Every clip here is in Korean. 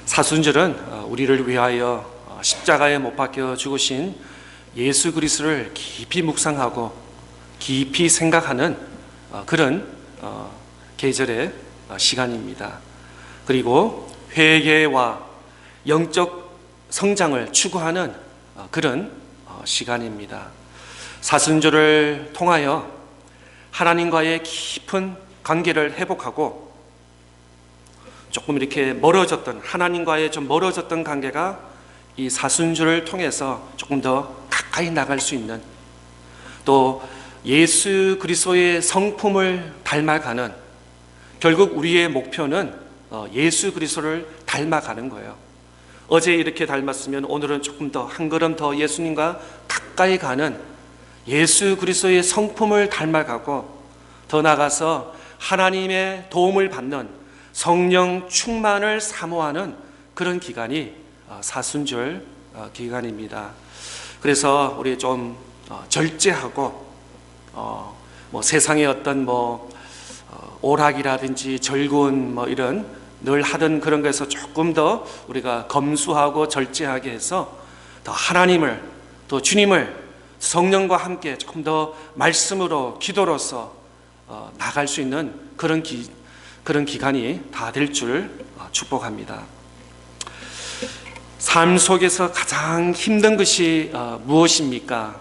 사순절은 우리를 위하여 십자가에 못 박혀 죽으신 예수 그리스도를 깊이 묵상하고 깊이 생각하는 그런 계절의 시간입니다. 그리고 회개와 영적 성장을 추구하는 그런 시간입니다. 사순절을 통하여 하나님과의 깊은 관계를 회복하고 조금 이렇게 멀어졌던, 하나님과의 좀 멀어졌던 관계가 이 사순절을 통해서 조금 더 가까이 나갈 수 있는, 또 예수 그리스도의 성품을 닮아가는, 결국 우리의 목표는 예수 그리스도를 닮아가는 거예요. 어제 이렇게 닮았으면 오늘은 조금 더 한 걸음 더 예수님과 가까이 가는 예수 그리스도의 성품을 닮아가고, 더 나아가서 하나님의 도움을 받는 성령 충만을 사모하는 그런 기간이 사순절 기간입니다. 그래서 우리 좀 절제하고 세상의 어떤 오락이라든지 절군 이런 늘 하던 그런 거에서 조금 더 우리가 검소하고 절제하게 해서 더 하나님을, 또 주님을 성령과 함께 조금 더 말씀으로, 기도로서 나갈 수 있는 그런 기간이 다 될 줄 축복합니다. 삶 속에서 가장 힘든 것이 무엇입니까?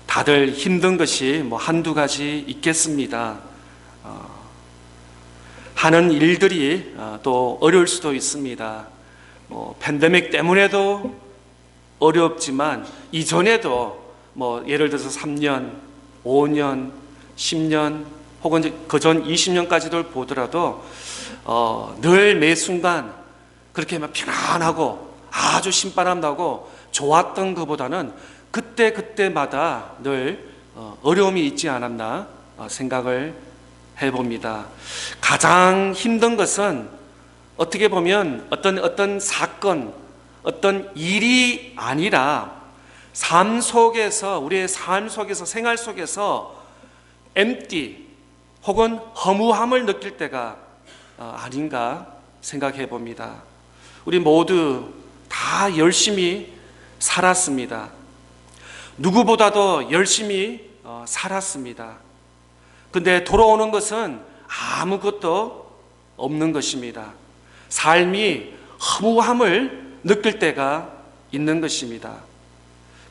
다들 힘든 것이 한두 가지 있겠습니다. 하는 일들이 또 어려울 수도 있습니다. 팬데믹 때문에도 어렵지만 이전에도 예를 들어서 3년, 5년, 10년 혹은 그전 20년까지도 보더라도 늘 매 순간 그렇게 편안하고 아주 신바람 나고 좋았던 것보다는 그때마다 늘 어려움이 있지 않았나 생각을 해봅니다. 가장 힘든 것은 어떻게 보면 어떤 사건, 어떤 일이 아니라 삶 속에서, 우리의 삶 속에서, 생활 속에서 empty 혹은 허무함을 느낄 때가 아닌가 생각해 봅니다. 우리 모두 다 열심히 살았습니다. 누구보다도 열심히 살았습니다. 근데 돌아오는 것은 아무것도 없는 것입니다. 삶이 허무함을 느낄 때가 있는 것입니다.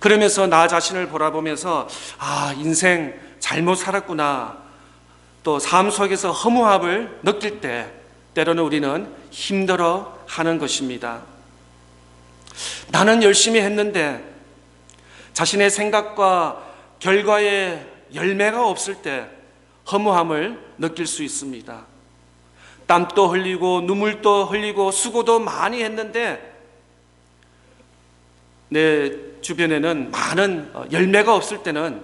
그러면서 나 자신을 돌아보면서 인생 잘못 살았구나, 또 삶 속에서 허무함을 느낄 때 때로는 우리는 힘들어 하는 것입니다. 나는 열심히 했는데 자신의 생각과 결과에 열매가 없을 때 허무함을 느낄 수 있습니다. 땀도 흘리고 눈물도 흘리고 수고도 많이 했는데 내 주변에는 많은 열매가 없을 때는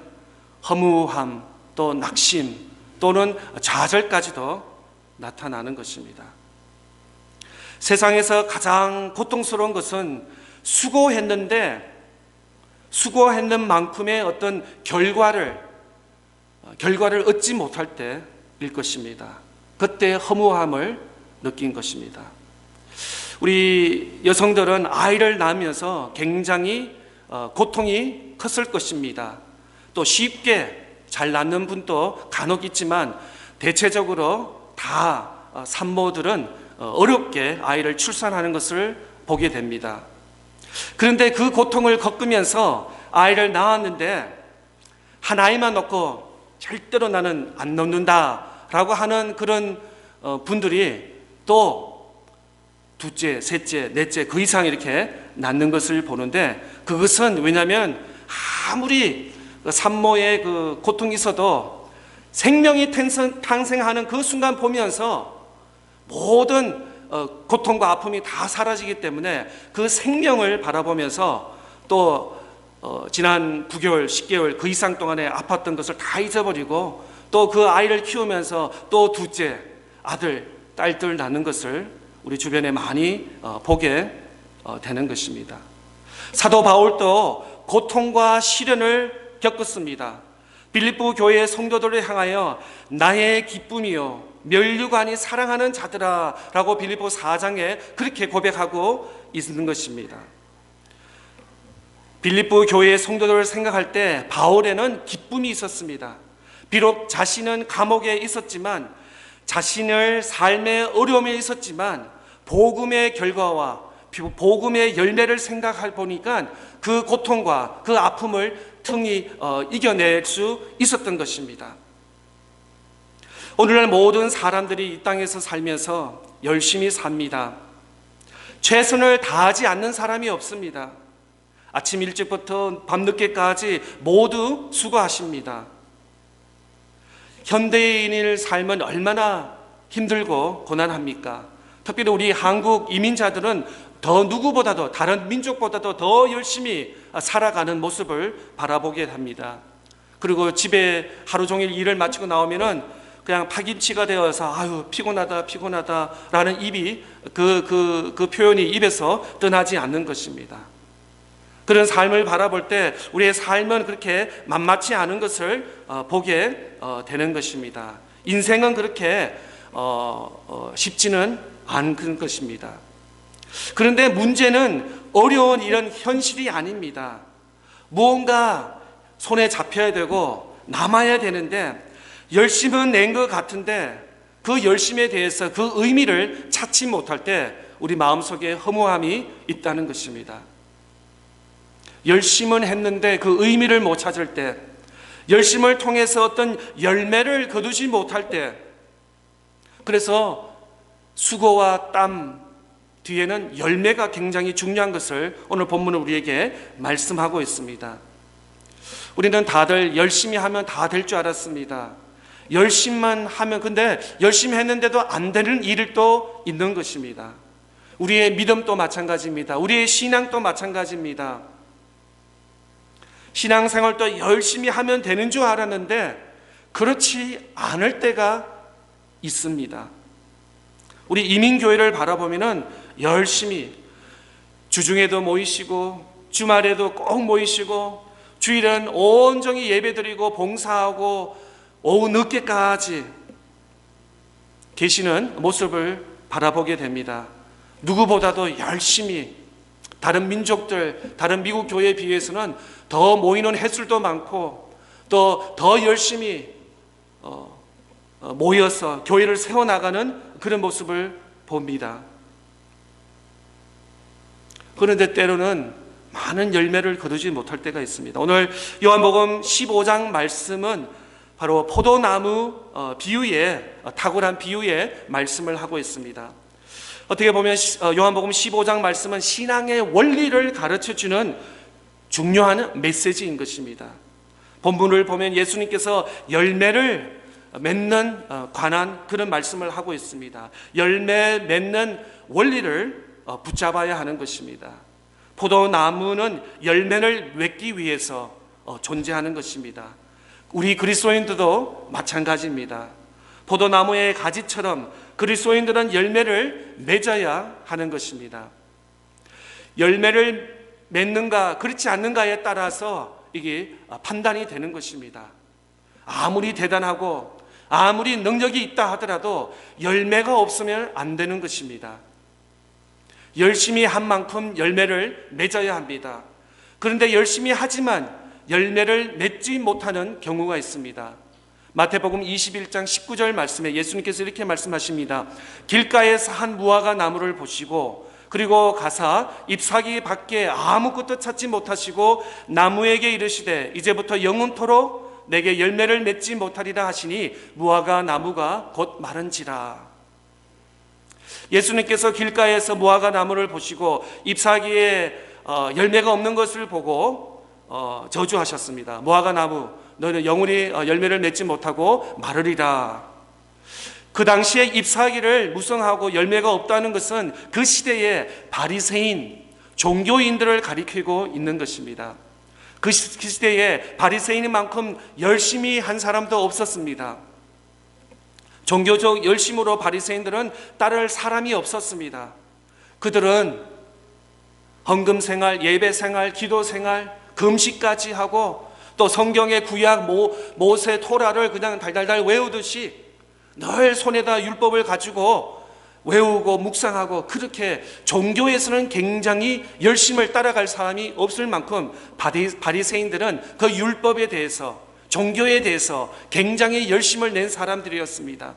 허무함, 또 낙심, 또는 좌절까지도 나타나는 것입니다. 세상에서 가장 고통스러운 것은 수고했는데 수고했는 만큼의 어떤 결과를 얻지 못할 때일 것입니다. 그때 허무함을 느낀 것입니다. 우리 여성들은 아이를 낳으면서 굉장히 고통이 컸을 것입니다. 또 쉽게 잘 낳는 분도 간혹 있지만 대체적으로 다 산모들은 어렵게 아이를 출산하는 것을 보게 됩니다. 그런데 그 고통을 겪으면서 아이를 낳았는데 한 아이만 놓고 절대로 나는 안 놓는다라고 하는 그런 분들이 또 둘째, 셋째, 넷째 그 이상 이렇게 낳는 것을 보는데, 그것은 왜냐하면 아무리 산모의 그 고통이 있어도 생명이 탄생하는 그 순간 보면서 모든 고통과 아픔이 다 사라지기 때문에 그 생명을 바라보면서 또 지난 9개월, 10개월 그 이상 동안에 아팠던 것을 다 잊어버리고 또 그 아이를 키우면서 또 둘째, 아들, 딸들 낳는 것을 우리 주변에 많이 보게 되는 것입니다. 사도 바울도 고통과 시련을 겪었습니다. 빌립보 교회의 성도들을 향하여 나의 기쁨이요 면류관이 사랑하는 자들아 라고 빌립보 4장에 그렇게 고백하고 있는 것입니다. 빌립보 교회의 성도들을 생각할 때 바울에는 기쁨이 있었습니다. 비록 자신은 감옥에 있었지만, 자신을 삶의 어려움에 있었지만 복음의 결과와 복음의 열매를 생각해 보니까 그 고통과 그 아픔을 등이 이겨낼 수 있었던 것입니다. 오늘날 모든 사람들이 이 땅에서 살면서 열심히 삽니다. 최선을 다하지 않는 사람이 없습니다. 아침 일찍부터 밤늦게까지 모두 수고하십니다. 현대인의 삶은 얼마나 힘들고 고난합니까? 특별히 우리 한국 이민자들은 더 누구보다도, 다른 민족보다도 더 열심히 살아가는 모습을 바라보게 합니다. 그리고 집에 하루 종일 일을 마치고 나오면은 그냥 파김치가 되어서 아유 피곤하다 라는 입이 그 표현이 입에서 떠나지 않는 것입니다. 그런 삶을 바라볼 때 우리의 삶은 그렇게 만만치 않은 것을 보게 되는 것입니다. 인생은 그렇게 쉽지는 않은 것입니다. 그런데 문제는 어려운 이런 현실이 아닙니다. 무언가 손에 잡혀야 되고 남아야 되는데 열심은 낸 것 같은데 그 열심에 대해서 그 의미를 찾지 못할 때 우리 마음속에 허무함이 있다는 것입니다. 열심은 했는데 그 의미를 못 찾을 때, 열심을 통해서 어떤 열매를 거두지 못할 때, 그래서 수고와 땀 뒤에는 열매가 굉장히 중요한 것을 오늘 본문은 우리에게 말씀하고 있습니다. 우리는 다들 열심히 하면 다 될 줄 알았습니다. 열심만 하면, 근데 열심히 했는데도 안 되는 일도 있는 것입니다. 우리의 믿음도 마찬가지입니다. 우리의 신앙도 마찬가지입니다. 신앙생활도 열심히 하면 되는 줄 알았는데 그렇지 않을 때가 있습니다. 우리 이민교회를 바라보면은 열심히 주중에도 모이시고 주말에도 꼭 모이시고 주일은 온전히 예배드리고 봉사하고 오후 늦게까지 계시는 모습을 바라보게 됩니다. 누구보다도 열심히, 다른 민족들, 다른 미국 교회에 비해서는 더 모이는 횟수도 많고 또 더 열심히 모여서 교회를 세워나가는 그런 모습을 봅니다. 그런데 때로는 많은 열매를 거두지 못할 때가 있습니다. 오늘 요한복음 15장 말씀은 바로 포도나무 비유의, 탁월한 비유의 말씀을 하고 있습니다. 어떻게 보면 요한복음 15장 말씀은 신앙의 원리를 가르쳐주는 중요한 메시지인 것입니다. 본문을 보면 예수님께서 열매를 맺는 관한 그런 말씀을 하고 있습니다. 열매 맺는 원리를 붙잡아야 하는 것입니다. 포도나무는 열매를 맺기 위해서 존재하는 것입니다. 우리 그리스도인들도 마찬가지입니다. 포도나무의 가지처럼 그리스도인들은 열매를 맺어야 하는 것입니다. 열매를 맺는가 그렇지 않는가에 따라서 이게 판단이 되는 것입니다. 아무리 대단하고 아무리 능력이 있다 하더라도 열매가 없으면 안 되는 것입니다. 열심히 한 만큼 열매를 맺어야 합니다. 그런데 열심히 하지만 열매를 맺지 못하는 경우가 있습니다. 마태복음 21장 19절 말씀에 예수님께서 이렇게 말씀하십니다. 길가에서 한 무화과 나무를 보시고 그리고 가사 잎사귀 밖에 아무것도 찾지 못하시고 나무에게 이르시되 이제부터 영원토록 내게 열매를 맺지 못하리라 하시니 무화과 나무가 곧 마른지라. 예수님께서 길가에서 무화과 나무를 보시고 잎사귀에 열매가 없는 것을 보고 저주하셨습니다. 무화과 나무, 너는 영원히 열매를 맺지 못하고 마르리라. 그 당시에 잎사귀를 무성하고 열매가 없다는 것은 그 시대의 바리새인, 종교인들을 가리키고 있는 것입니다. 그 시대에 바리새인인 만큼 열심히 한 사람도 없었습니다. 종교적 열심으로 바리새인들은 따를 사람이 없었습니다. 그들은 헌금 생활, 예배 생활, 기도 생활, 금식까지 하고 또 성경의 구약 모세 토라를 그냥 달달달 외우듯이 늘 손에다 율법을 가지고 외우고 묵상하고 그렇게 종교에서는 굉장히 열심을 따라갈 사람이 없을 만큼 바리새인들은 그 율법에 대해서, 종교에 대해서 굉장히 열심을 낸 사람들이었습니다.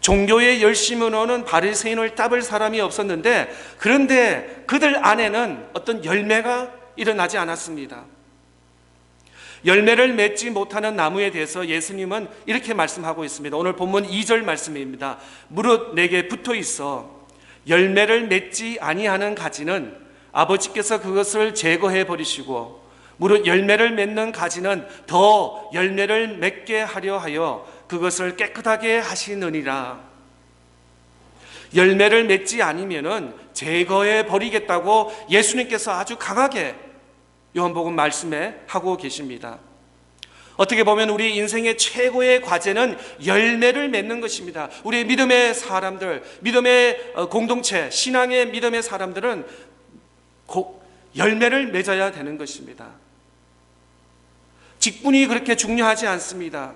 종교의 열심으로는 바리새인을 따볼 사람이 없었는데, 그런데 그들 안에는 어떤 열매가 일어나지 않았습니다. 열매를 맺지 못하는 나무에 대해서 예수님은 이렇게 말씀하고 있습니다. 오늘 본문 2절 말씀입니다. 무릇 내게 붙어 있어 열매를 맺지 아니하는 가지는 아버지께서 그것을 제거해 버리시고, 무릇 열매를 맺는 가지는 더 열매를 맺게 하려 하여 그것을 깨끗하게 하시느니라. 열매를 맺지 않으면은 제거해 버리겠다고 예수님께서 아주 강하게 요한복음 말씀에 하고 계십니다. 어떻게 보면 우리 인생의 최고의 과제는 열매를 맺는 것입니다. 우리 믿음의 사람들, 믿음의 공동체, 신앙의 믿음의 사람들은 열매를 맺어야 되는 것입니다. 직분이 그렇게 중요하지 않습니다.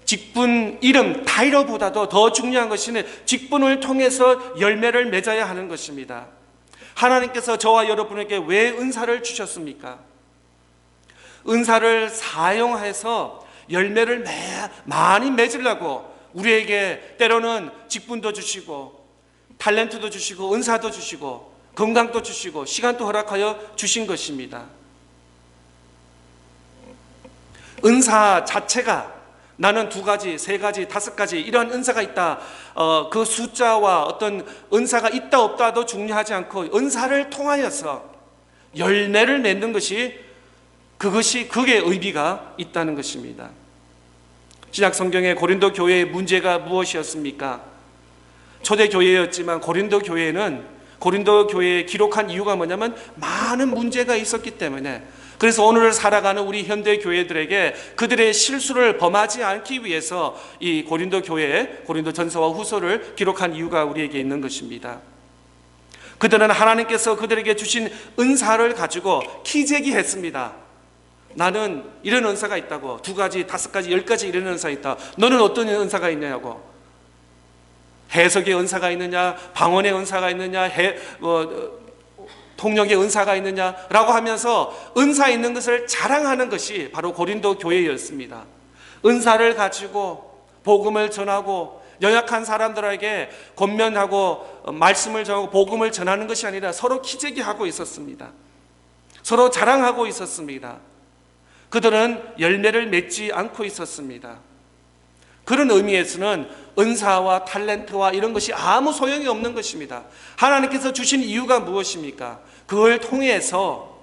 직분, 이름, 타이틀보다도 더 중요한 것은 직분을 통해서 열매를 맺어야 하는 것입니다. 하나님께서 저와 여러분에게 왜 은사를 주셨습니까? 은사를 사용해서 열매를 많이 맺으려고 우리에게 때로는 직분도 주시고 탤런트도 주시고 은사도 주시고 건강도 주시고 시간도 허락하여 주신 것입니다. 은사 자체가 나는 2가지, 3가지, 5가지 이런 은사가 있다. 그 숫자와 어떤 은사가 있다 없다도 중요하지 않고 은사를 통하여서 열매를 맺는 것이 그게 의미가 있다는 것입니다. 신약 성경의 고린도 교회의 문제가 무엇이었습니까? 초대 교회였지만 고린도 교회에 기록한 이유가 뭐냐면 많은 문제가 있었기 때문에, 그래서 오늘 살아가는 우리 현대 교회들에게 그들의 실수를 범하지 않기 위해서 이 고린도 교회에 고린도 전서와 후서를 기록한 이유가 우리에게 있는 것입니다. 그들은 하나님께서 그들에게 주신 은사를 가지고 키재기했습니다. 나는 이런 은사가 있다고, 2가지, 5가지, 10가지 이런 은사가 있다. 너는 어떤 은사가 있냐고. 해석의 은사가 있느냐, 방언의 은사가 있느냐, 통역의 은사가 있느냐라고 하면서 은사 있는 것을 자랑하는 것이 바로 고린도 교회였습니다. 은사를 가지고 복음을 전하고 연약한 사람들에게 권면하고 말씀을 전하고 복음을 전하는 것이 아니라 서로 키재기하고 있었습니다. 서로 자랑하고 있었습니다. 그들은 열매를 맺지 않고 있었습니다. 그런 의미에서는 은사와 탤런트와 이런 것이 아무 소용이 없는 것입니다. 하나님께서 주신 이유가 무엇입니까? 그걸 통해서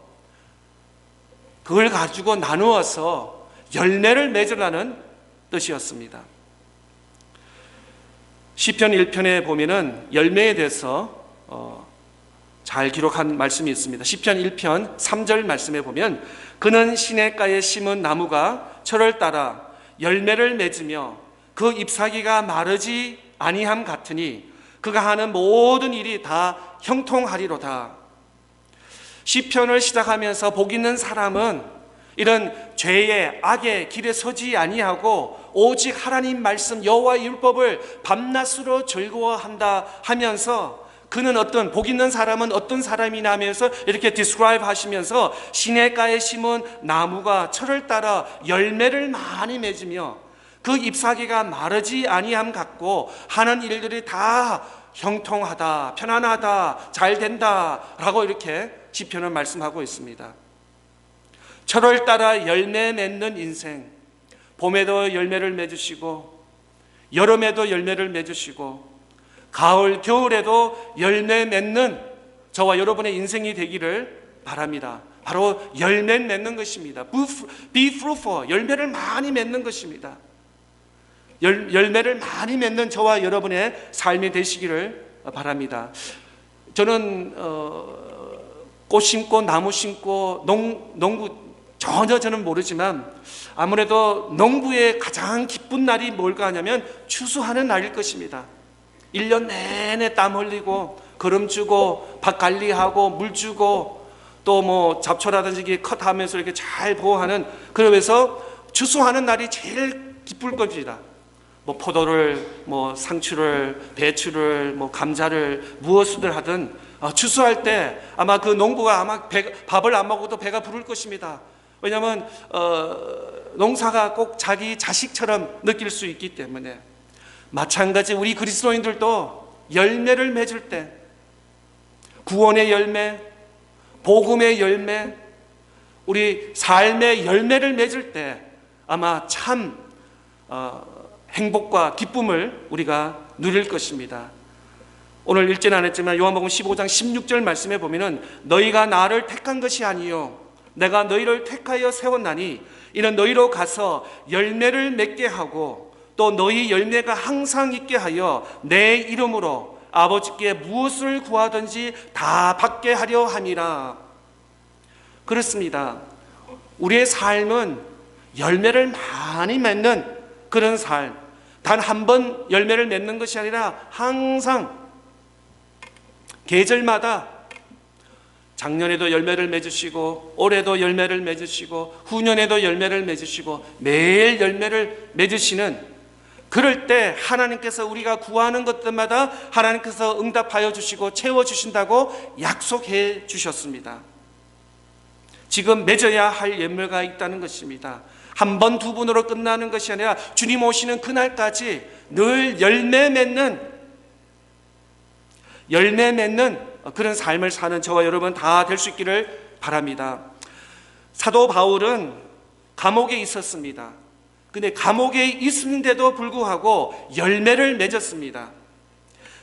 그걸 가지고 나누어서 열매를 맺으라는 뜻이었습니다. 시편 1편에 보면은 열매에 대해서 잘 기록한 말씀이 있습니다. 시편 1편 3절 말씀에 보면 그는 시냇가에 심은 나무가 철을 따라 열매를 맺으며 그 잎사귀가 마르지 아니함 같으니 그가 하는 모든 일이 다 형통하리로다. 시편을 시작하면서 복 있는 사람은 이런 죄의 악의 길에 서지 아니하고 오직 하나님 말씀 여호와의 율법을 밤낮으로 즐거워한다 하면서 그는 어떤 복 있는 사람은 어떤 사람이냐 하면서 이렇게 디스크라이브 하시면서 시냇가에 심은 나무가 철을 따라 열매를 많이 맺으며 그 잎사귀가 마르지 아니함 같고 하는 일들이 다 형통하다, 편안하다, 잘 된다 라고 이렇게 시편은 말씀하고 있습니다. 철을 따라 열매 맺는 인생, 봄에도 열매를 맺으시고 여름에도 열매를 מצ으시고 가을, 겨울에도 열매 맺는 저와 여러분의 인생이 되기를 바랍니다. 바로 열매 맺는 것입니다. Be fruitful, 열매를 많이 맺는 것입니다. 열매를 많이 맺는 저와 여러분의 삶이 되시기를 바랍니다. 저는 꽃 심고 나무 심고 농부 전혀 저는 모르지만 아무래도 농부의 가장 기쁜 날이 뭘까 하냐면 추수하는 날일 것입니다. 1년 내내 땀 흘리고 거름 주고 밭 관리하고 물 주고 또 뭐 잡초라든지 컷하면서 이렇게 잘 보호하는, 그러면서 추수하는 날이 제일 기쁠 겁니다. 뭐 포도를, 뭐 상추를, 배추를, 뭐 감자를 무엇을 하든 추수할 때 아마 그 농부가 아마 밥을 안 먹어도 배가 부를 것입니다. 왜냐하면 농사가 꼭 자기 자식처럼 느낄 수 있기 때문에. 마찬가지 우리 그리스도인들도 열매를 맺을 때, 구원의 열매, 복음의 열매, 우리 삶의 열매를 맺을 때 아마 참 행복과 기쁨을 우리가 누릴 것입니다. 오늘 읽지는 않았지만 요한복음 15장 16절 말씀에 보면은 너희가 나를 택한 것이 아니요 내가 너희를 택하여 세웠나니 이는 너희로 가서 열매를 맺게 하고 또 너희 열매가 항상 있게 하여 내 이름으로 아버지께 무엇을 구하든지 다 받게 하려 함이라. 그렇습니다. 우리의 삶은 열매를 많이 맺는 그런 삶, 단 한 번 열매를 맺는 것이 아니라 항상 계절마다 작년에도 열매를 맺으시고 올해도 열매를 맺으시고 후년에도 열매를 맺으시고 매일 열매를 맺으시는, 그럴 때 하나님께서 우리가 구하는 것들마다 하나님께서 응답하여 주시고 채워주신다고 약속해 주셨습니다. 지금 맺어야 할 열매가 있다는 것입니다. 한 번, 두 번으로 끝나는 것이 아니라 주님 오시는 그날까지 늘 열매 맺는 그런 삶을 사는 저와 여러분 다 될 수 있기를 바랍니다. 사도 바울은 감옥에 있었습니다. 근데 감옥에 있는데도 불구하고 열매를 맺었습니다.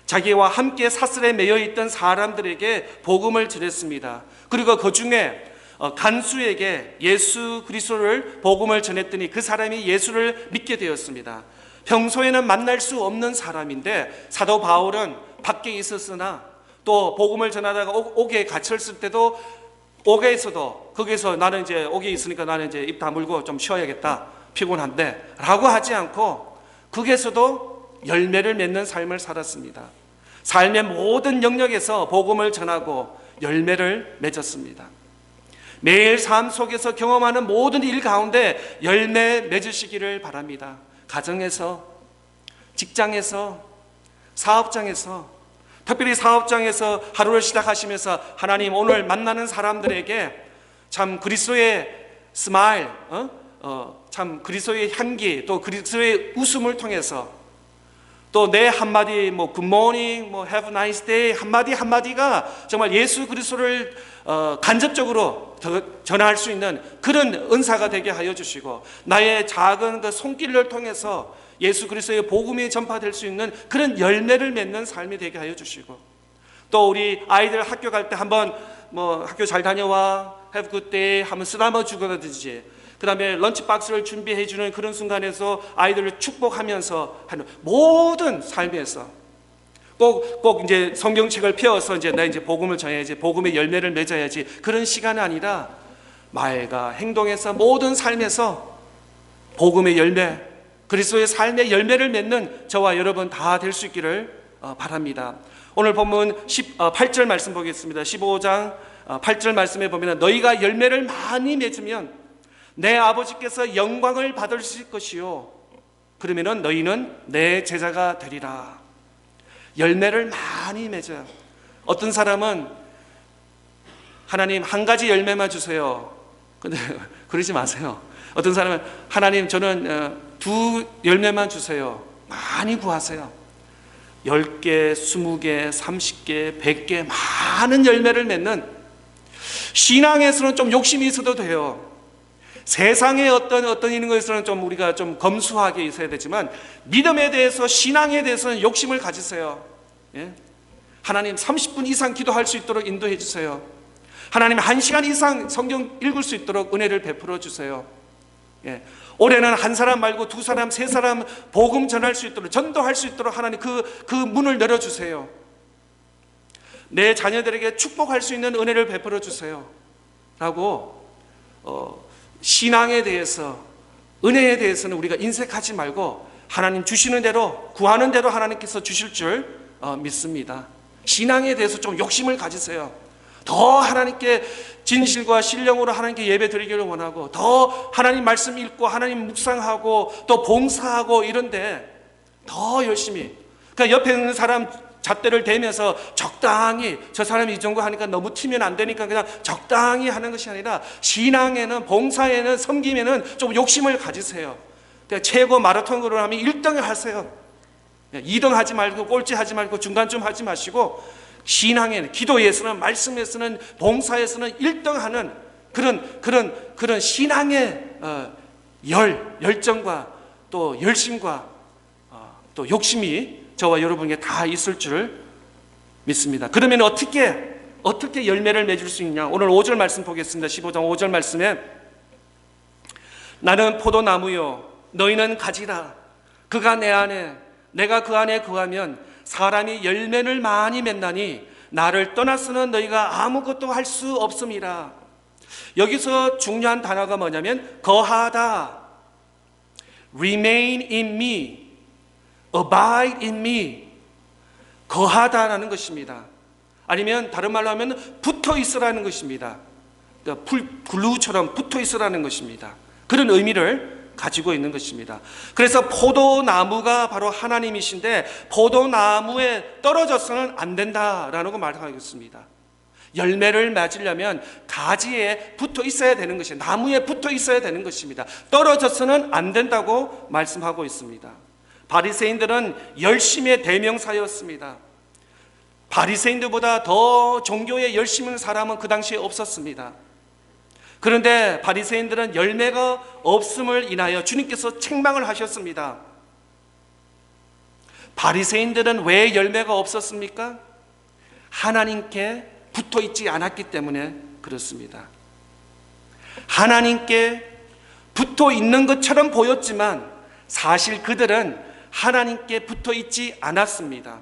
자기와 함께 사슬에 매여 있던 사람들에게 복음을 전했습니다. 그리고 그 중에 간수에게 예수 그리스도를 복음을 전했더니 그 사람이 예수를 믿게 되었습니다. 평소에는 만날 수 없는 사람인데 사도 바울은 밖에 있었으나 또 복음을 전하다가 옥에 갇혔을 때도 옥에서도 거기서 나는 이제 옥에 있으니까 나는 이제 입 다물고 좀 쉬어야겠다, 피곤한데 라고 하지 않고 거기에서도 열매를 맺는 삶을 살았습니다. 삶의 모든 영역에서 복음을 전하고 열매를 맺었습니다. 매일 삶 속에서 경험하는 모든 일 가운데 열매 맺으시기를 바랍니다. 가정에서, 직장에서, 사업장에서, 특별히 사업장에서 하루를 시작하시면서 하나님 오늘 만나는 사람들에게 참 그리스도의 스마일, 참 그리스도의 향기, 또 그리스도의 웃음을 통해서 또 내 한마디, 뭐 굿모닝, 뭐 have a nice day 한마디가 정말 예수 그리스도를 간접적으로 전할 수 있는 그런 은사가 되게 하여 주시고, 나의 작은 그 손길을 통해서 예수 그리스도의 복음이 전파될 수 있는 그런 열매를 맺는 삶이 되게 하여 주시고, 또 우리 아이들 학교 갈 때 한번 뭐 학교 잘 다녀와, have a good day 한번 쓰다듬어 주거든지, 그 다음에 런치박스를 준비해 주는 그런 순간에서 아이들을 축복하면서 하는 모든 삶에서 꼭 이제 성경책을 펴서 이제 나 이제 복음을 전해야지, 복음의 열매를 맺어야지, 그런 시간이 아니라 말과 행동에서 모든 삶에서 복음의 열매, 그리스도의 삶의 열매를 맺는 저와 여러분 다 될 수 있기를 바랍니다. 오늘 본문 8절 말씀 보겠습니다. 15장 8절 말씀에 보면 너희가 열매를 많이 맺으면 내 아버지께서 영광을 받으실 것이요 그러면은 너희는 내 제자가 되리라. 열매를 많이 맺어요. 어떤 사람은 하나님 한 가지 열매만 주세요. 근데 그러지 마세요. 어떤 사람은 하나님 저는 두 열매만 주세요. 많이 구하세요. 10개, 20개, 30개, 100개 많은 열매를 맺는, 신앙에서는 좀 욕심이 있어도 돼요. 세상의 어떤 이런 것에서는 좀 우리가 좀 검소하게 있어야 되지만 믿음에 대해서, 신앙에 대해서는 욕심을 가지세요. 예? 하나님 30분 이상 기도할 수 있도록 인도해 주세요. 하나님 1시간 이상 성경 읽을 수 있도록 은혜를 베풀어 주세요. 예. 올해는 한 사람 말고 두 사람, 세 사람 복음 전할 수 있도록, 전도할 수 있도록 하나님 그 문을 열어주세요. 내 자녀들에게 축복할 수 있는 은혜를 베풀어 주세요 라고 신앙에 대해서, 은혜에 대해서는 우리가 인색하지 말고 하나님 주시는 대로, 구하는 대로 하나님께서 주실 줄 믿습니다. 신앙에 대해서 좀 욕심을 가지세요. 더 하나님께 진실과 신령으로 하나님께 예배 드리기를 원하고, 더 하나님 말씀 읽고 하나님 묵상하고 또 봉사하고 이런데 더 열심히, 그러니까 옆에 있는 사람 잣대를 대면서 적당히, 저 사람이 이 정도 하니까 너무 튀면 안 되니까 그냥 적당히 하는 것이 아니라, 신앙에는, 봉사에는, 섬김에는 좀 욕심을 가지세요. 최고 마라톤으로 하면 1등을 하세요. 2등 하지 말고 꼴찌 하지 말고 중간쯤 하지 마시고, 신앙에는, 기도에서는, 말씀에서는, 봉사에서는 1등하는 그런 신앙의 열정과 또 열심과 또 욕심이 저와 여러분에게 다 있을 줄 믿습니다. 그러면 어떻게 열매를 맺을 수 있냐? 오늘 5절 말씀 보겠습니다. 15장 5절 말씀에, 나는 포도나무요 너희는 가지라. 그가 내 안에, 내가 그 안에 거하면 사람이 열매를 많이 맺나니 나를 떠나서는 너희가 아무것도 할 수 없음이라. 여기서 중요한 단어가 뭐냐면 거하다, remain in me, abide in me, 거하다라는 것입니다. 아니면 다른 말로 하면 붙어 있으라는 것입니다. 그러니까 글루처럼 붙어 있으라는 것입니다. 그런 의미를 가지고 있는 것입니다. 그래서 포도나무가 바로 하나님이신데, 포도나무에 떨어져서는 안 된다라는 거 말하고 있습니다. 열매를 맺으려면 가지에 붙어 있어야 되는 것이, 나무에 붙어 있어야 되는 것입니다. 떨어져서는 안 된다고 말씀하고 있습니다. 바리새인들은 열심의 대명사였습니다. 바리새인들보다 더 종교에 열심히 있는 사람은 그 당시에 없었습니다. 그런데 바리새인들은 열매가 없음을 인하여 주님께서 책망을 하셨습니다. 바리새인들은 왜 열매가 없었습니까? 하나님께 붙어 있지 않았기 때문에 그렇습니다. 하나님께 붙어 있는 것처럼 보였지만 사실 그들은 하나님께 붙어 있지 않았습니다.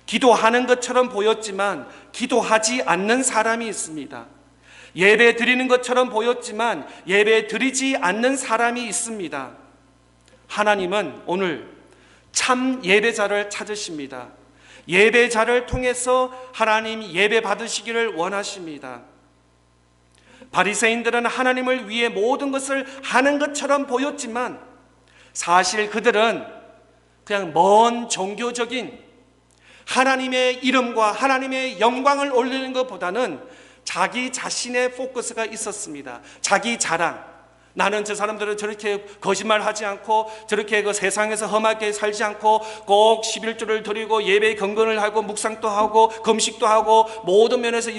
기도하는 것처럼 보였지만 기도하지 않는 사람이 있습니다. 예배 드리는 것처럼 보였지만 예배 드리지 않는 사람이 있습니다. 하나님은 오늘 참 예배자를 찾으십니다. 예배자를 통해서 하나님 예배 받으시기를 원하십니다. 바리새인들은 하나님을 위해 모든 것을 하는 것처럼 보였지만 사실 그들은 그냥 먼 종교적인 하나님의 이름과 하나님의 영광을 올리는 것보다는 자기 자신의 포커스가 있었습니다. 자기 자랑. 나는 저 사람들은 저렇게 거짓말하지 않고 저렇게 그 세상에서 험하게 살지 않고 꼭 11조를 드리고 예배 경건을 하고 묵상도 하고 금식도 하고 모든 면에서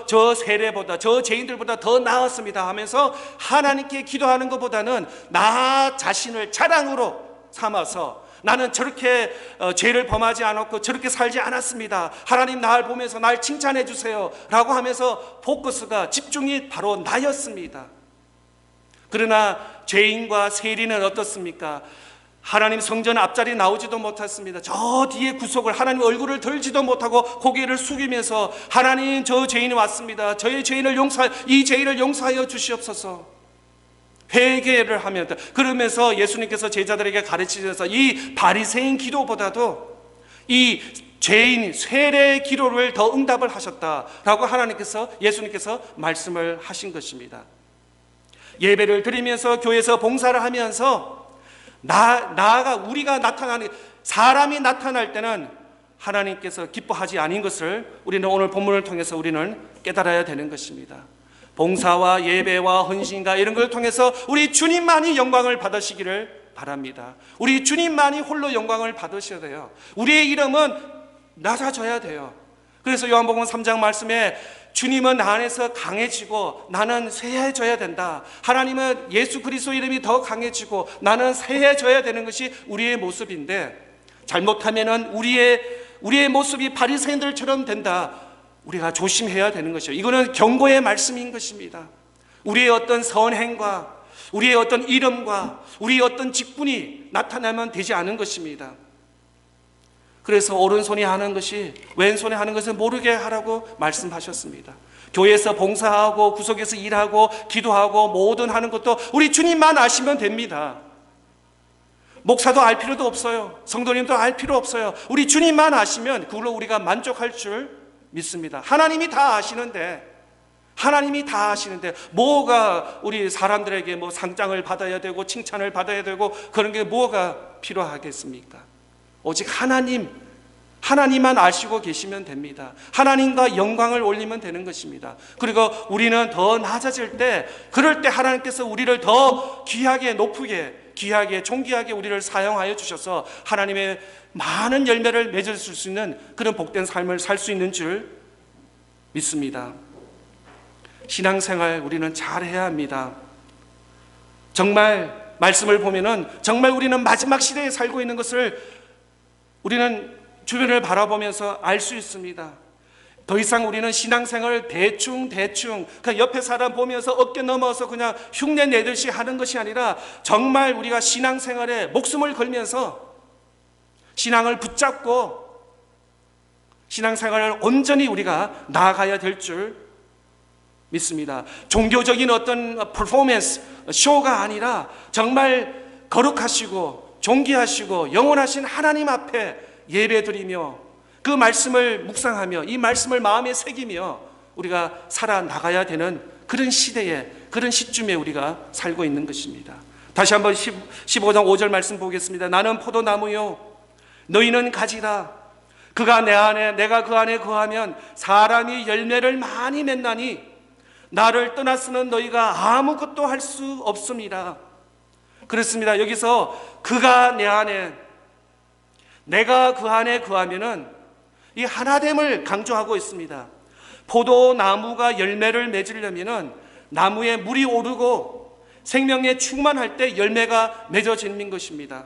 저 세례보다, 저 죄인들보다 더 나았습니다 하면서 하나님께 기도하는 것보다는 나 자신을 자랑으로 삼아서, 나는 저렇게 죄를 범하지 않았고 저렇게 살지 않았습니다, 하나님 날 보면서 날 칭찬해 주세요 라고 하면서 포커스가, 집중이 바로 나였습니다. 그러나 죄인과 세리는 어떻습니까? 하나님 성전 앞자리 나오지도 못했습니다. 저 뒤에 구석을, 하나님 얼굴을 들지도 못하고 고개를 숙이면서 하나님 저 죄인이 왔습니다, 저의 죄인을 이 죄인을 용서하여 주시옵소서 회개를 하면, 그러면서 예수님께서 제자들에게 가르치셔서 이 바리새인 기도보다도 이 죄인 세례 기도를 더 응답을 하셨다라고 예수님께서 말씀을 하신 것입니다. 예배를 드리면서 교회에서 봉사를 하면서 나아가 우리가 나타나는, 사람이 나타날 때는 하나님께서 기뻐하지 않은 것을 우리는 오늘 본문을 통해서 우리는 깨달아야 되는 것입니다. 봉사와 예배와 헌신과 이런 걸 통해서 우리 주님만이 영광을 받으시기를 바랍니다. 우리 주님만이 홀로 영광을 받으셔야 돼요. 우리의 이름은 낮아져야 돼요. 그래서 요한복음 3장 말씀에 주님은 나 안에서 강해지고 나는 쇠해져야 된다. 하나님은 예수 그리스도 이름이 더 강해지고 나는 쇠해져야 되는 것이 우리의 모습인데, 잘못하면은 우리의 모습이 바리새인들처럼 된다. 우리가 조심해야 되는 것이죠. 이거는 경고의 말씀인 것입니다. 우리의 어떤 선행과 우리의 어떤 이름과 우리의 어떤 직분이 나타나면 되지 않은 것입니다. 그래서 오른손이 하는 것이 왼손이 하는 것을 모르게 하라고 말씀하셨습니다. 교회에서 봉사하고 구석에서 일하고 기도하고 뭐든 하는 것도 우리 주님만 아시면 됩니다. 목사도 알 필요도 없어요. 성도님도 알 필요 없어요. 우리 주님만 아시면 그걸로 우리가 만족할 줄 믿습니다. 하나님이 다 아시는데 뭐가 우리 사람들에게 뭐 상장을 받아야 되고 칭찬을 받아야 되고 그런 게 뭐가 필요하겠습니까? 오직 하나님만 아시고 계시면 됩니다. 하나님과 영광을 올리면 되는 것입니다. 그리고 우리는 더 낮아질 때, 그럴 때 하나님께서 우리를 더 귀하게, 높게, 귀하게, 존귀하게 우리를 사용하여 주셔서 하나님의 많은 열매를 맺을 수 있는 그런 복된 삶을 살 수 있는 줄 믿습니다. 신앙생활 우리는 잘해야 합니다. 정말 말씀을 보면은 정말 우리는 마지막 시대에 살고 있는 것을 우리는 주변을 바라보면서 알 수 있습니다. 더 이상 우리는 신앙생활을 대충 그냥 옆에 사람 보면서 어깨 넘어서 그냥 흉내 내듯이 하는 것이 아니라 정말 우리가 신앙생활에 목숨을 걸면서 신앙을 붙잡고 신앙생활을 온전히 우리가 나아가야 될 줄 믿습니다. 종교적인 어떤 퍼포먼스, 쇼가 아니라 정말 거룩하시고 존귀하시고 영원하신 하나님 앞에 예배드리며 그 말씀을 묵상하며 이 말씀을 마음에 새기며 우리가 살아나가야 되는 그런 시대에, 그런 시점에 우리가 살고 있는 것입니다. 다시 한번 15장 5절 말씀 보겠습니다. 나는 포도나무요 너희는 가지라. 그가 내 안에 내가 그 안에 거하면 사람이 열매를 많이 맺나니 나를 떠나서는 너희가 아무것도 할 수 없습니다. 그렇습니다. 여기서 그가 내 안에 내가 그 안에 거하면은 이 하나됨을 강조하고 있습니다. 포도나무가 열매를 맺으려면은 나무에 물이 오르고 생명에 충만할 때 열매가 맺어지는 것입니다.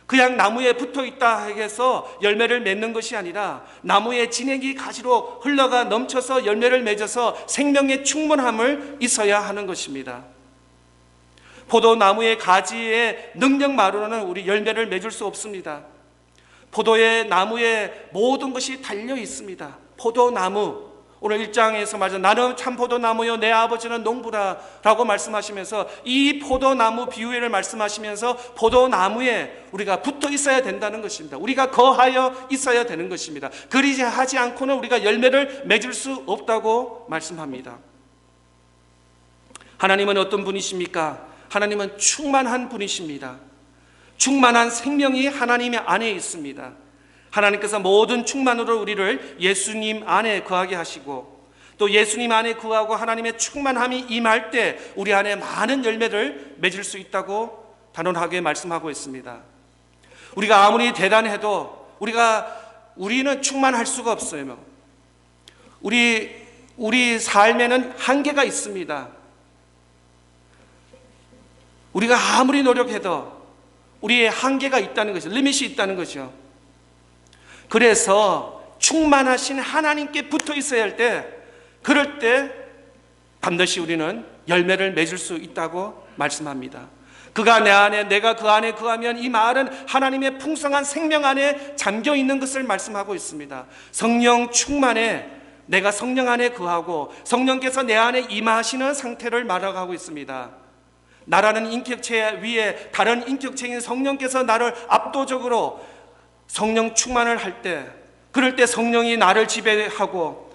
그냥 나무에 붙어 있다 해서 열매를 맺는 것이 아니라 나무의 진액이 가지로 흘러가 넘쳐서 열매를 맺어서 생명의 충만함을 있어야 하는 것입니다. 포도나무의 가지의 능력만으로는 우리 열매를 맺을 수 없습니다. 포도의 나무에 모든 것이 달려 있습니다. 포도나무, 오늘 1장에서 말씀 나는 참 포도나무요 내 아버지는 농부라 라고 말씀하시면서 이 포도나무 비유를 말씀하시면서 포도나무에 우리가 붙어 있어야 된다는 것입니다. 우리가 거하여 있어야 되는 것입니다. 그리지 하지 않고는 우리가 열매를 맺을 수 없다고 말씀합니다. 하나님은 어떤 분이십니까? 하나님은 충만한 분이십니다. 충만한 생명이 하나님의 안에 있습니다. 하나님께서 모든 충만으로 우리를 예수님 안에 거하게 하시고 또 예수님 안에 거하고 하나님의 충만함이 임할 때 우리 안에 많은 열매를 맺을 수 있다고 단언하게 말씀하고 있습니다. 우리가 아무리 대단해도 우리는 충만할 수가 없어요. 우리 삶에는 한계가 있습니다. 우리가 아무리 노력해도 우리의 한계가 있다는 것이죠. 리밋이 있다는 거죠. 그래서 충만하신 하나님께 붙어 있어야 할 때, 그럴 때 반드시 우리는 열매를 맺을 수 있다고 말씀합니다. 그가 내 안에 내가 그 안에 거하면 이 말은 하나님의 풍성한 생명 안에 잠겨 있는 것을 말씀하고 있습니다. 성령 충만에 내가 성령 안에 거하고 성령께서 내 안에 임하시는 상태를 말하고 있습니다. 나라는 인격체 위에 다른 인격체인 성령께서 나를 압도적으로 성령 충만을 할 때, 그럴 때 성령이 나를 지배하고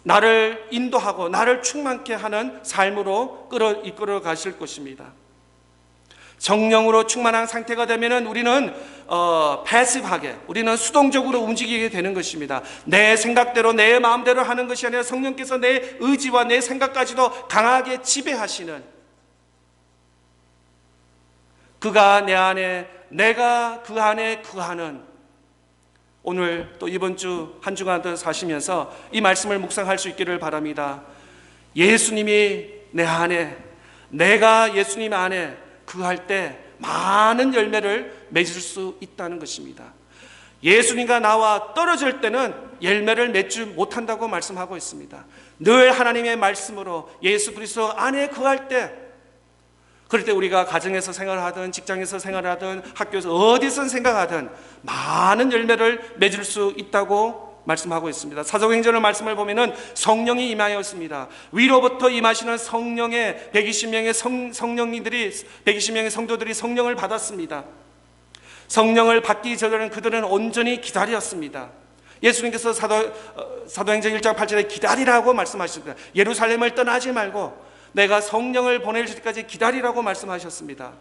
나를 인도하고 나를 충만케 하는 삶으로 이끌어 가실 것입니다. 성령으로 충만한 상태가 되면은 우리는 패시브하게, 우리는 수동적으로 움직이게 되는 것입니다. 내 생각대로 내 마음대로 하는 것이 아니라 성령께서 내 의지와 내 생각까지도 강하게 지배하시는, 그가 내 안에 내가 그 안에 거하는, 오늘 또 이번 주 한 주간 더 사시면서 이 말씀을 묵상할 수 있기를 바랍니다. 예수님이 내 안에, 내가 예수님 안에 거할 때 많은 열매를 맺을 수 있다는 것입니다. 예수님과 나와 떨어질 때는 열매를 맺지 못한다고 말씀하고 있습니다. 늘 하나님의 말씀으로 예수 그리스도 안에 거할 때, 그럴 때 우리가 가정에서 생활하든 직장에서 생활하든 학교에서 어디서 생각하든 많은 열매를 맺을 수 있다고 말씀하고 있습니다. 사도행전의 말씀을 보면은 성령이 임하였습니다. 위로부터 임하시는 성령의 120명의 성령님들이 120명의 성도들이 성령을 받았습니다. 성령을 받기 전에는 그들은 온전히 기다렸습니다. 예수님께서 사도행전 1장 8절에 기다리라고 말씀하셨습니다. 예루살렘을 떠나지 말고 내가 성령을 보내실 때까지 기다리라고 말씀하셨습니다.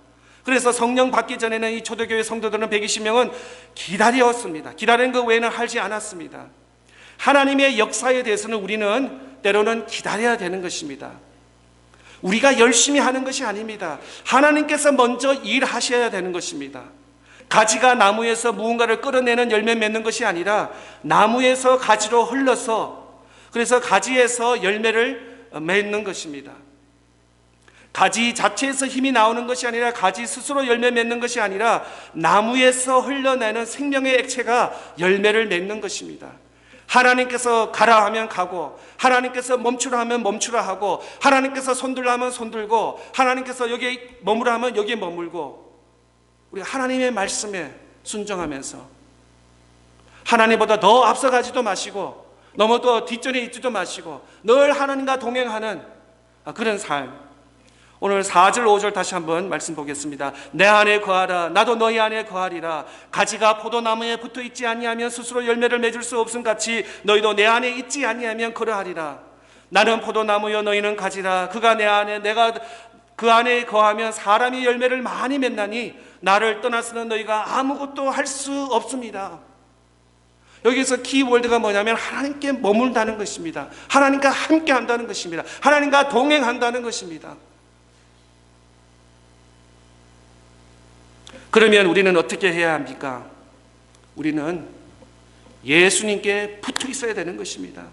그래서 성령 받기 전에는 이 초대교회 성도들은 120명은 기다렸습니다. 기다리는 것 외에는 하지 않았습니다. 하나님의 역사에 대해서는 우리는 때로는 기다려야 되는 것입니다. 우리가 열심히 하는 것이 아닙니다. 하나님께서 먼저 일하셔야 되는 것입니다. 가지가 나무에서 무언가를 끌어내는 열매 맺는 것이 아니라 나무에서 가지로 흘러서 그래서 가지에서 열매를 맺는 것입니다. 가지 자체에서 힘이 나오는 것이 아니라 가지 스스로 열매 맺는 것이 아니라 나무에서 흘러내는 생명의 액체가 열매를 맺는 것입니다. 하나님께서 가라 하면 가고 하나님께서 멈추라 하면 멈추라 하고 하나님께서 손들라 하면 손들고 하나님께서 여기에 머무라 하면 여기에 머물고 우리가 하나님의 말씀에 순종하면서 하나님보다 더 앞서가지도 마시고 너무 더 뒷전에 있지도 마시고 늘 하나님과 동행하는 그런 삶. 오늘 4절 5절 다시 한번 말씀 보겠습니다. 내 안에 거하라 나도 너희 안에 거하리라. 가지가 포도나무에 붙어 있지 아니하면 스스로 열매를 맺을 수 없음 같이 너희도 내 안에 있지 아니하면 그러하리라. 나는 포도나무여 너희는 가지라. 그가 내 안에 내가 그 안에 거하면 사람이 열매를 많이 맺나니 나를 떠나서는 너희가 아무것도 할 수 없습니다. 여기서 키워드가 뭐냐면 하나님께 머물다는 것입니다. 하나님과 함께 한다는 것입니다. 하나님과 동행한다는 것입니다. 그러면 우리는 어떻게 해야 합니까? 우리는 예수님께 붙어 있어야 되는 것입니다.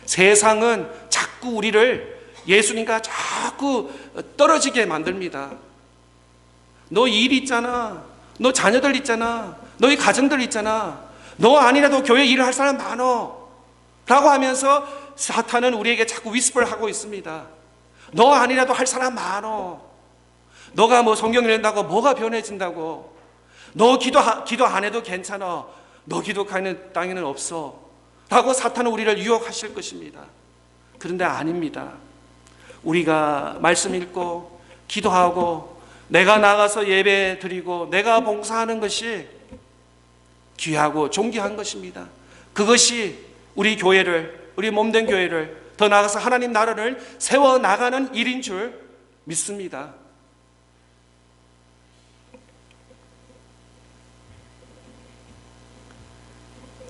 세상은 자꾸 우리를 예수님과 자꾸 떨어지게 만듭니다. 너 일 있잖아. 너 자녀들 있잖아. 너희 가정들 있잖아. 너 아니라도 교회 일을 할 사람 많어. 라고 하면서 사탄은 우리에게 자꾸 위스퍼를 하고 있습니다. 너 아니라도 할 사람 많어. 너가 뭐 성경 읽는다고 뭐가 변해진다고. 너 기도 안 해도 괜찮아. 너 기도하는 땅에는 없어. 라고 사탄은 우리를 유혹하실 것입니다. 그런데 아닙니다. 우리가 말씀 읽고 기도하고 내가 나가서 예배 드리고 내가 봉사하는 것이 귀하고 존귀한 것입니다. 그것이 우리 교회를, 우리 몸된 교회를 더 나아가서 하나님 나라를 세워나가는 일인 줄 믿습니다.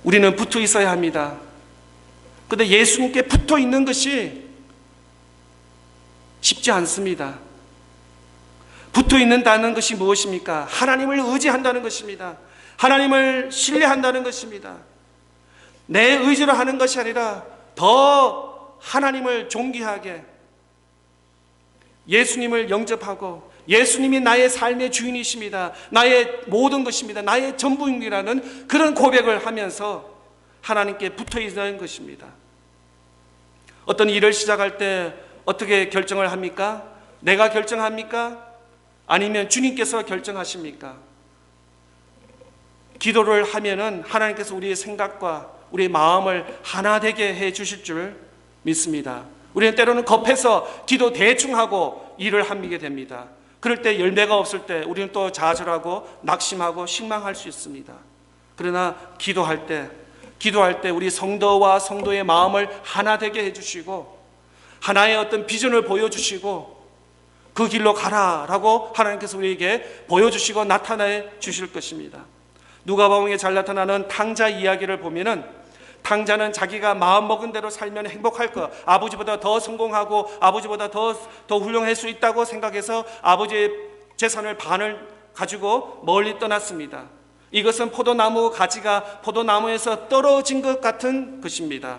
우리는 붙어 있어야 합니다. 그런데 예수님께 붙어 있는 것이 쉽지 않습니다. 붙어 있는다는 것이 무엇입니까? 하나님을 의지한다는 것입니다. 하나님을 신뢰한다는 것입니다. 내 의지로 하는 것이 아니라 더 하나님을 존귀하게 예수님을 영접하고 예수님이 나의 삶의 주인이십니다. 나의 모든 것입니다. 나의 전부입니다라는 그런 고백을 하면서 하나님께 붙어 있는 것입니다. 어떤 일을 시작할 때 어떻게 결정을 합니까? 내가 결정합니까? 아니면 주님께서 결정하십니까? 기도를 하면은 하나님께서 우리의 생각과 우리의 마음을 하나 되게 해 주실 줄 믿습니다. 우리는 때로는 급해서 기도 대충 하고 일을 하게 됩니다. 그럴 때 열매가 없을 때 우리는 또 좌절하고 낙심하고 실망할 수 있습니다. 그러나 기도할 때 우리 성도와 성도의 마음을 하나 되게 해주시고 하나의 어떤 비전을 보여주시고 그 길로 가라라고 하나님께서 우리에게 보여주시고 나타내 주실 것입니다. 누가복음에 잘 나타나는 탕자 이야기를 보면은 탕자는 자기가 마음먹은 대로 살면 행복할 것, 아버지보다 더 성공하고 아버지보다 더 훌륭할 수 있다고 생각해서 아버지의 재산을 반을 가지고 멀리 떠났습니다. 이것은 포도나무 가지가 포도나무에서 떨어진 것 같은 것입니다.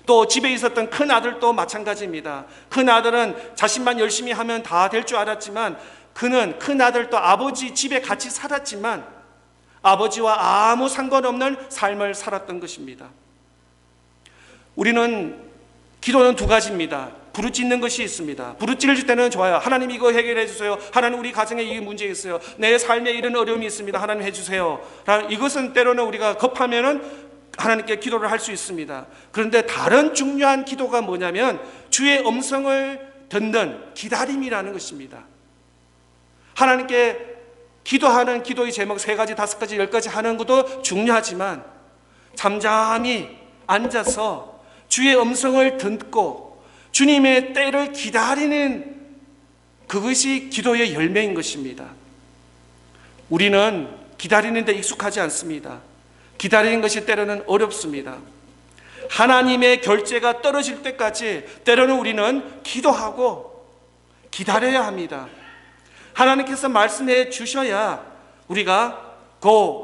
또 집에 있었던 큰 아들도 마찬가지입니다. 큰 아들은 자신만 열심히 하면 다 될 줄 알았지만 그는 큰 아들도 아버지 집에 같이 살았지만 아버지와 아무 상관없는 삶을 살았던 것입니다. 우리는 기도는 두 가지입니다. 부르짖는 것이 있습니다. 부르짖을 때는 좋아요. 하나님 이거 해결해 주세요. 하나님 우리 가정에 이 문제 있어요. 내 삶에 이런 어려움이 있습니다. 하나님 해주세요. 이것은 때로는 우리가 급하면은 하나님께 기도를 할 수 있습니다. 그런데 다른 중요한 기도가 뭐냐면 주의 음성을 듣는 기다림이라는 것입니다. 하나님께 기도하는 기도의 제목 3가지, 5가지, 10가지 하는 것도 중요하지만 잠잠히 앉아서 주의 음성을 듣고 주님의 때를 기다리는 그것이 기도의 열매인 것입니다. 우리는 기다리는 데 익숙하지 않습니다. 기다리는 것이 때로는 어렵습니다. 하나님의 결제가 떨어질 때까지 때로는 우리는 기도하고 기다려야 합니다. 하나님께서 말씀해 주셔야 우리가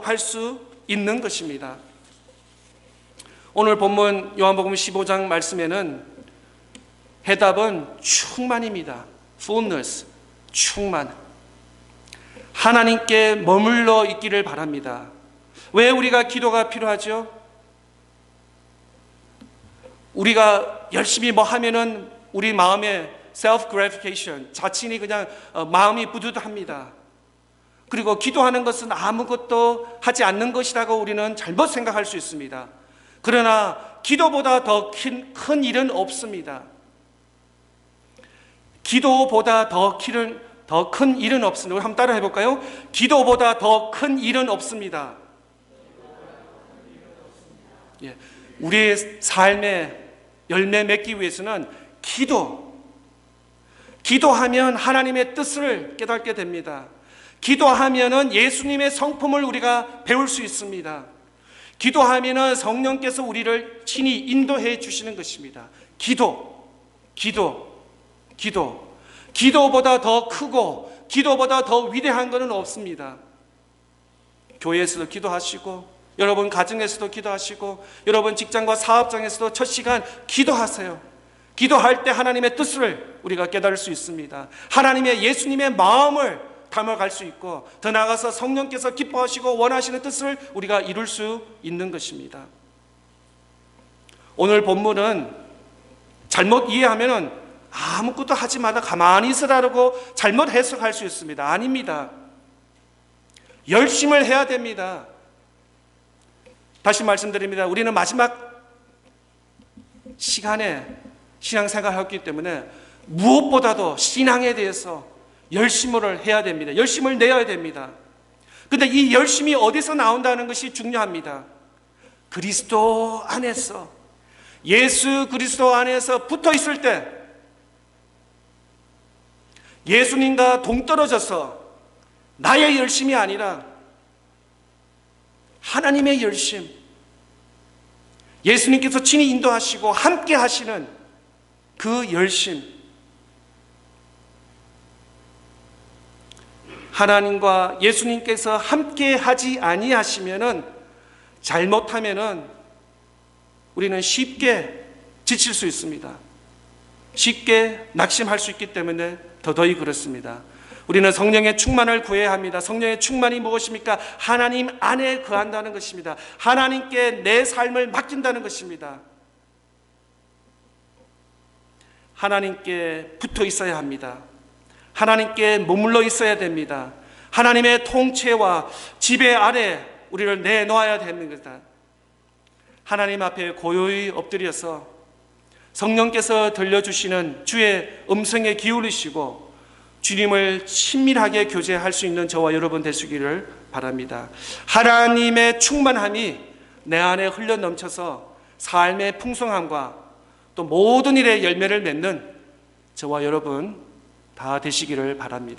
할 수 있는 것입니다. 오늘 본문 요한복음 15장 말씀에는 해답은 충만입니다. fullness, 충만. 하나님께 머물러 있기를 바랍니다. 왜 우리가 기도가 필요하죠? 우리가 열심히 뭐 하면은 우리 마음에 self gratification, 자신이 그냥 마음이 뿌듯합니다. 그리고 기도하는 것은 아무것도 하지 않는 것이라고 우리는 잘못 생각할 수 있습니다. 그러나 기도보다 더 큰 일은 없습니다. 기도보다 더 큰 일은 없습니다. 우리 한번 따라 해볼까요? 기도보다 더 큰 일은 없습니다. 예, 우리의 삶의 열매 맺기 위해서는 기도하면 하나님의 뜻을 깨닫게 됩니다. 기도하면은 예수님의 성품을 우리가 배울 수 있습니다. 기도하면은 성령께서 우리를 친히 인도해 주시는 것입니다. 기도보다 더 크고 기도보다 더 위대한 것은 없습니다. 교회에서도 기도하시고, 여러분 가정에서도 기도하시고, 여러분 직장과 사업장에서도 첫 시간 기도하세요. 기도할 때 하나님의 뜻을 우리가 깨달을 수 있습니다. 하나님의 예수님의 마음을 담아갈 수 있고, 더 나아가서 성령께서 기뻐하시고 원하시는 뜻을 우리가 이룰 수 있는 것입니다. 오늘 본문은 잘못 이해하면 아무것도 하지 마라, 가만히 있으라고 잘못 해석할 수 있습니다. 아닙니다. 열심을 해야 됩니다. 다시 말씀드립니다. 우리는 마지막 시간에 신앙생활을 했기 때문에 무엇보다도 신앙에 대해서 열심을 해야 됩니다. 열심을 내야 됩니다. 그런데 이 열심이 어디서 나온다는 것이 중요합니다. 그리스도 안에서, 예수 그리스도 안에서 붙어 있을 때, 예수님과 동떨어져서 나의 열심이 아니라 하나님의 열심, 예수님께서 친히 인도하시고 함께 하시는 그 열심, 하나님과 예수님께서 함께 하지 아니하시면은, 잘못하면은 우리는 쉽게 지칠 수 있습니다. 쉽게 낙심할 수 있기 때문에 더더욱 그렇습니다. 우리는 성령의 충만을 구해야 합니다. 성령의 충만이 무엇입니까? 하나님 안에 거한다는 것입니다. 하나님께 내 삶을 맡긴다는 것입니다. 하나님께 붙어 있어야 합니다. 하나님께 머물러 있어야 됩니다. 하나님의 통치와 지배 아래 우리를 내놓아야 되는 것이다. 하나님 앞에 고요히 엎드려서 성령께서 들려주시는 주의 음성에 기울이시고 주님을 친밀하게 교제할 수 있는 저와 여러분 되시기를 바랍니다. 하나님의 충만함이 내 안에 흘러 넘쳐서 삶의 풍성함과 또 모든 일의 열매를 맺는 저와 여러분 다 되시기를 바랍니다.